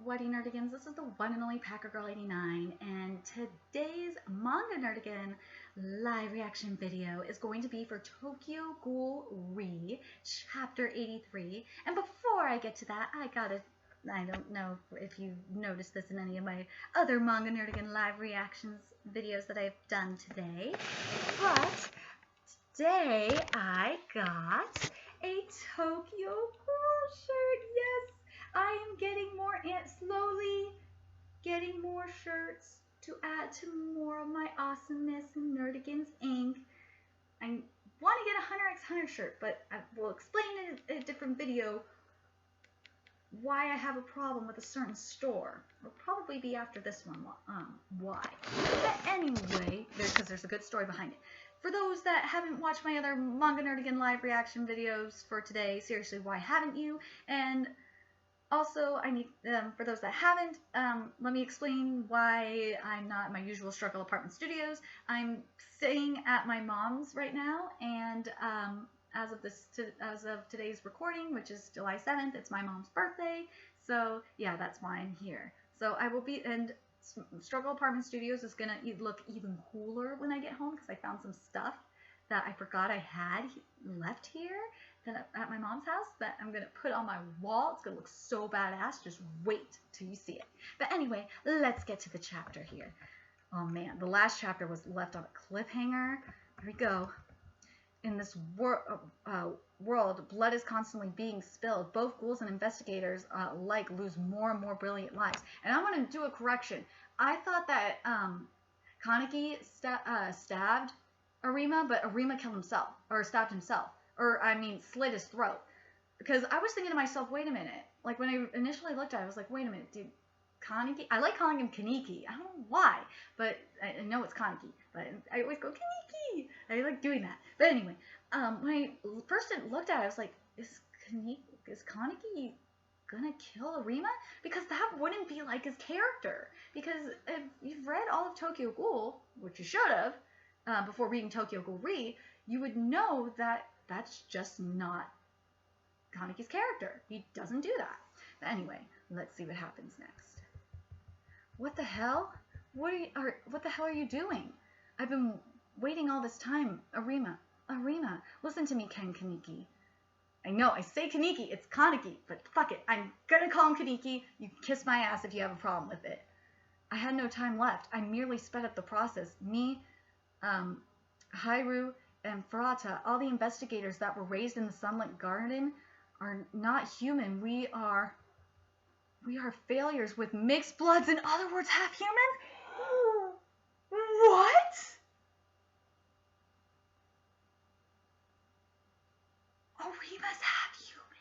Whatty Nerdigans? This is the one and only Packer Girl 89, and today's Manga Nerdigan live reaction video is going to be for Tokyo Ghoul Re, Chapter 83. And before I get to that, I don't know if you noticed this in any of my other Manga Nerdigan live reactions videos that I've done today, but today I got a Tokyo Ghoul shirt. Yes! I am getting slowly getting more shirts to add to more of my awesomeness in Nerdigans Inc. I want to get a Hunter x Hunter shirt, but I will explain in a different video why I have a problem with a certain store. It'll probably be after this one, why. But anyway, because there's a good story behind it. For those that haven't watched my other Manga Nerdigan live reaction videos for today, seriously, why haven't you? And also, I need, for those that haven't, let me explain why I'm not in my usual struggle apartment studios. I'm staying at my mom's right now, and as of today's recording, which is July 7th, it's my mom's birthday. So yeah, that's why I'm here. So I will be, and Struggle Apartment Studios is gonna look even cooler when I get home because I found some stuff that I forgot I had left here at my mom's house that I'm gonna put on my wall. It's gonna look so badass. Just wait till you see it. But anyway, let's get to the chapter here. Oh man, the last chapter was left on a cliffhanger. Here we go. In this world, blood is constantly being spilled. Both ghouls and investigators alike lose more and more brilliant lives. And I want to do a correction. I thought that Kaneki stabbed Arima, but Arima killed himself, or stabbed himself, or I mean slit his throat. Because I was thinking to myself, wait a minute. Like when I initially looked at it, I was like, wait a minute, dude. Kaneki? I like calling him Kaneki. I don't know why, but I know it's Kaneki, but I always go Kaneki. I like doing that. But anyway, when I first looked at it, I was like, is Kaneki gonna kill Arima? Because that wouldn't be like his character. Because if you've read all of Tokyo Ghoul, which you should have, before reading Tokyo Ghoul Re, you would know that that's just not Kaneki's character. He doesn't do that. But anyway, let's see what happens next. What the hell? What the hell are you doing? I've been waiting all this time. Arima, listen to me, Kaneki. I know, I say Kaneki, it's Kaneki, but fuck it. I'm gonna call him Kaneki. You can kiss my ass if you have a problem with it. I had no time left. I merely sped up the process. Me, Hairu, and Furata, all the investigators that were raised in the Sunlit Garden, are not human. We are failures with mixed bloods, in other words, half human? What? Arima's half human.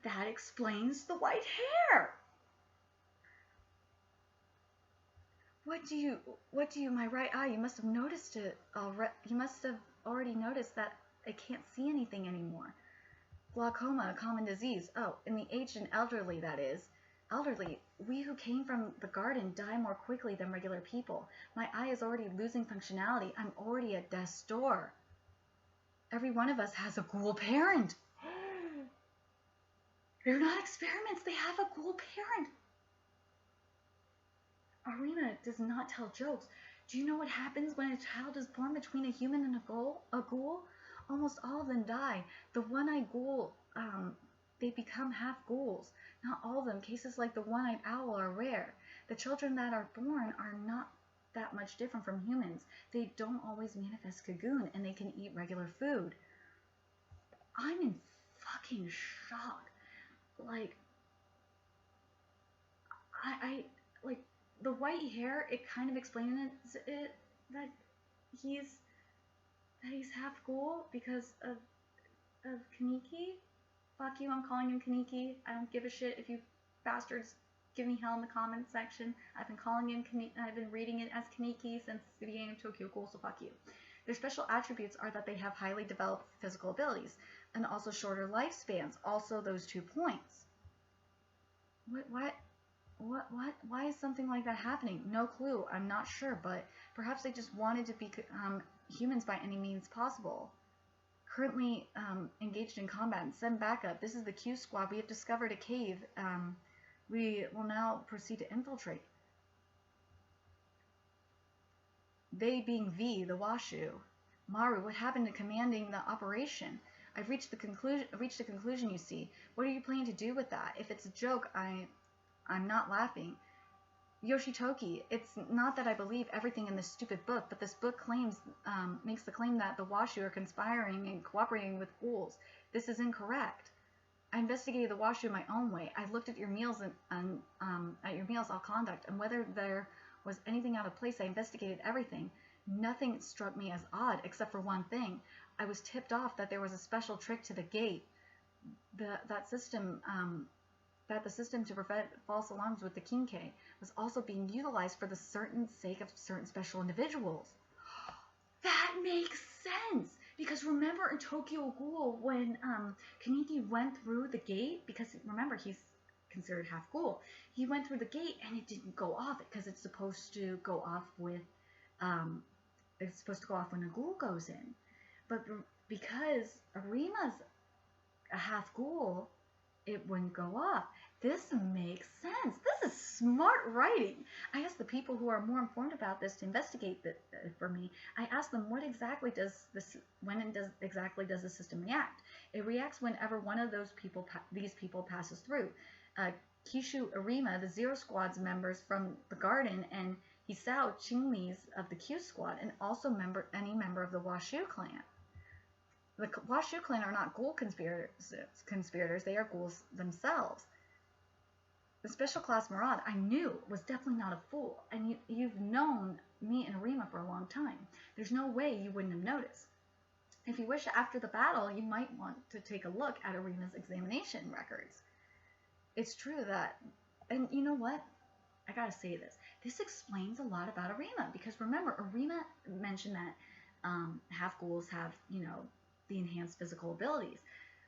That explains the white hair. What do you, my right eye, you must have noticed it already. You must have already noticed that I can't see anything anymore. Glaucoma, a common disease. Oh, in the aged and elderly, that is. Elderly, we who came from the garden die more quickly than regular people. My eye is already losing functionality. I'm already at death's door. Every one of us has a ghoul parent. They're not experiments. They have a ghoul parent. Arima does not tell jokes. Do you know what happens when a child is born between a human and a ghoul? Almost all of them die. The one-eyed ghoul, they become half ghouls. Not all of them. Cases like the one-eyed owl are rare. The children that are born are not that much different from humans. They don't always manifest Kagoon, and they can eat regular food. I'm in fucking shock. Like, I like, the white hair, it kind of explains it that he's half ghoul because of Kaneki. Fuck you, I'm calling him Kaneki. I don't give a shit if you bastards give me hell in the comments section. I've been calling him Kaneki. I've been reading it as Kaneki since the beginning of Tokyo Ghoul, so fuck you. Their special attributes are that they have highly developed physical abilities and also shorter lifespans. Also those 2 points. Why is something like that happening? No clue. I'm not sure, but perhaps they just wanted to be humans by any means possible. currently engaged in combat and send backup. This is the Q squad. We have discovered a cave. We will now proceed to infiltrate. They being V, the Washu. Maru, what happened to commanding the operation? I've reached a conclusion, you see. What are you planning to do with that? If it's a joke, I'm not laughing. Yoshitoki, it's not that I believe everything in this stupid book, but this book makes the claim that the Washu are conspiring and cooperating with ghouls. This is incorrect. I investigated the Washu my own way. I looked at your meals and at your meals all conduct, and whether there was anything out of place, I investigated everything. Nothing struck me as odd, except for one thing. I was tipped off that there was a special trick to the gate. That the system to prevent false alarms with the Kinkai was also being utilized for the certain sake of certain special individuals. That makes sense! Because remember in Tokyo Ghoul, when Kaneki went through the gate, because remember he's considered half ghoul, he went through the gate and it didn't go off because it's supposed to go off with, it's supposed to go off when a ghoul goes in. But because Arima's a half ghoul, it wouldn't go off. This makes sense. This is smart writing. I asked the people who are more informed about this to investigate for me. I asked them when exactly does the system react? It reacts whenever one of these people passes through. Kishu Arima, the Zero Squad's members from the Garden, and Hisao Chinglis of the Q Squad, and also any member of the Washu clan. The Washu clan are not ghoul conspirators, they are ghouls themselves. The special class Murad, I knew, was definitely not a fool, and you've known me and Arima for a long time. There's no way you wouldn't have noticed. If you wish, after the battle, you might want to take a look at Arima's examination records. It's true that, and you know what? I gotta say this. This explains a lot about Arima, because remember, Arima mentioned that half ghouls have, the enhanced physical abilities.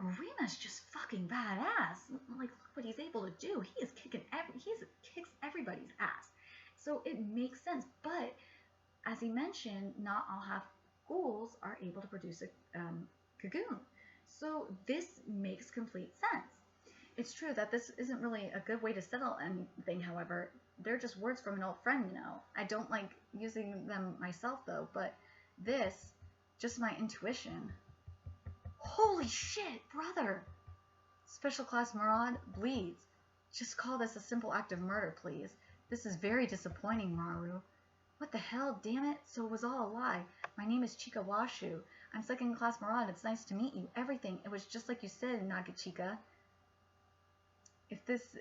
Arima's just fucking badass. Like, look what he's able to do. He kicks everybody's ass. So it makes sense. But as he mentioned, not all half ghouls are able to produce a cocoon. So this makes complete sense. It's true that this isn't really a good way to settle anything, however. They're just words from an old friend, I don't like using them myself, though, but this, just my intuition. Holy shit, brother! Special Class Murad bleeds. Just call this a simple act of murder, please. This is very disappointing, Maru. What the hell, damn it? So it was all a lie. My name is Chika Washu. I'm second class Murad. It's nice to meet you. Everything. It was just like you said, Nagachika. If this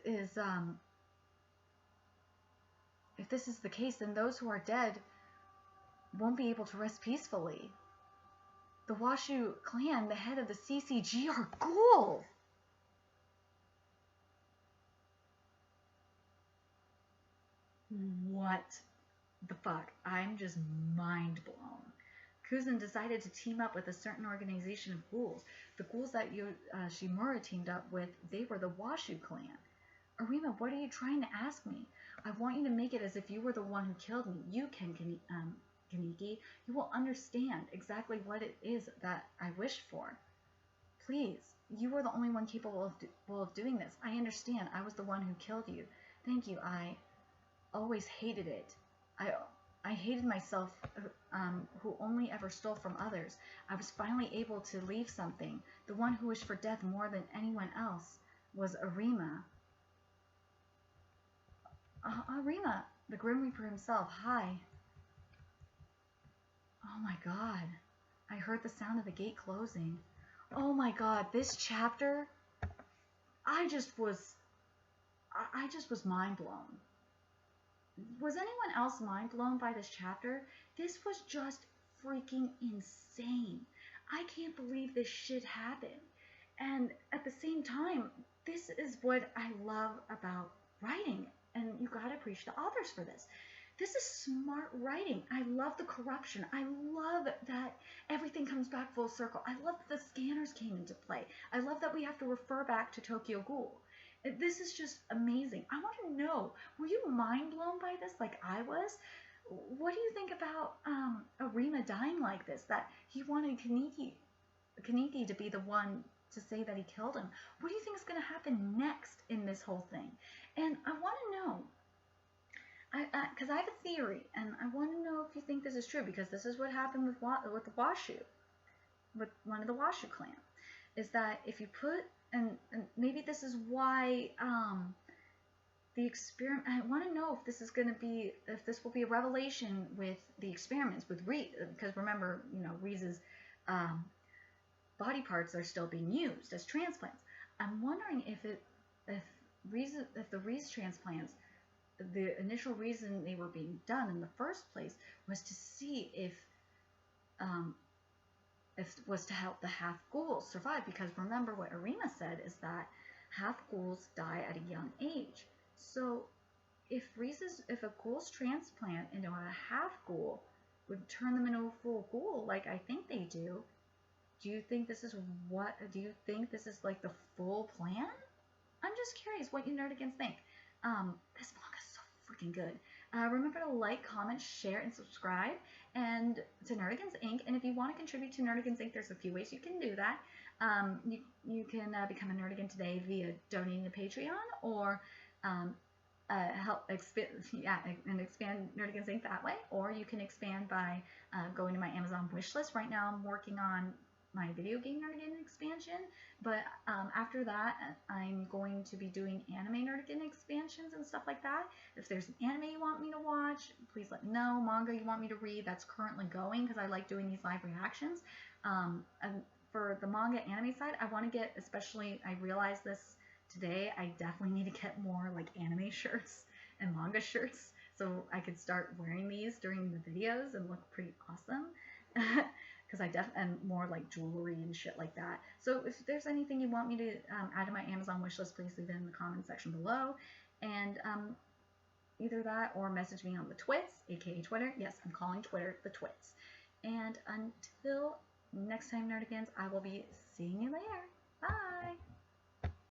is the case, then those who are dead won't be able to rest peacefully. The Washu clan, the head of the CCG, are ghouls! What the fuck? I'm just mind blown. Kuzan decided to team up with a certain organization of ghouls. The ghouls that Shimura teamed up with, they were the Washu clan. Arima, what are you trying to ask me? I want you to make it as if you were the one who killed me. You can, Kaneki. You will understand exactly what it is that I wish for. Please, you are the only one capable of doing this. I understand. I was the one who killed you. Thank you. I always hated it. I hated myself, who only ever stole from others. I was finally able to leave something. The one who wished for death more than anyone else was Arima. Arima, the Grim Reaper himself. Hi. Oh my god. I heard the sound of the gate closing. Oh my god, this chapter, I just was mind blown. Was anyone else mind blown by this chapter? This was just freaking insane. I can't believe this shit happened. And at the same time, this is what I love about writing. And you gotta appreciate the authors for this. This is smart writing. I love the corruption. I love that everything comes back full circle. I love that the scanners came into play. I love that we have to refer back to Tokyo Ghoul. This is just amazing. I want to know, were you mind blown by this like I was? What do you think about Arima dying like this? That he wanted Kaneki Kaneki to be the one to say that he killed him. What do you think is going to happen next in this whole thing? And I want to know, because I have a theory, and I want to know if you think this is true, because this is what happened with the Washu, with one of the Washu clan, is that if you put, and maybe this is why the experiment, I want to know if this is going to be, if this will be a revelation with the experiments with Reese, because remember, you know, Reese's body parts are still being used as transplants. I'm wondering if the Reese transplants, the initial reason they were being done in the first place was to see if was to help the half ghouls survive, because remember what Arima said is that half ghouls die at a young age. So if a ghoul's transplant into a half ghoul would turn them into a full ghoul, like I think they do, do you think this is like the full plan? I'm just curious what you nerdigans think. This manga is so freaking good. Remember to like, comment, share, and subscribe and to Nerdigans Inc. And if you want to contribute to Nerdigans Inc., there's a few ways you can do that. You can become a Nerdigan today via donating to Patreon, or help expand Nerdigans Inc. that way, or you can expand by going to my Amazon wish list. Right now I'm working on my video game Nerdigan expansion, but after that I'm going to be doing anime Nerdigan expansions and stuff like that. If there's an anime you want me to watch, please let me know. Manga you want me to read, that's currently going, because I like doing these live reactions. And for the manga anime side, I want to get, especially, I realized this today, I definitely need to get more like anime shirts and manga shirts, so I could start wearing these during the videos and look pretty awesome. Because and more like jewelry and shit like that. So if there's anything you want me to add to my Amazon wishlist, please leave it in the comment section below. And either that or message me on the twits, aka Twitter. Yes, I'm calling Twitter the twits. And until next time, Nerdigans, I will be seeing you later. Bye!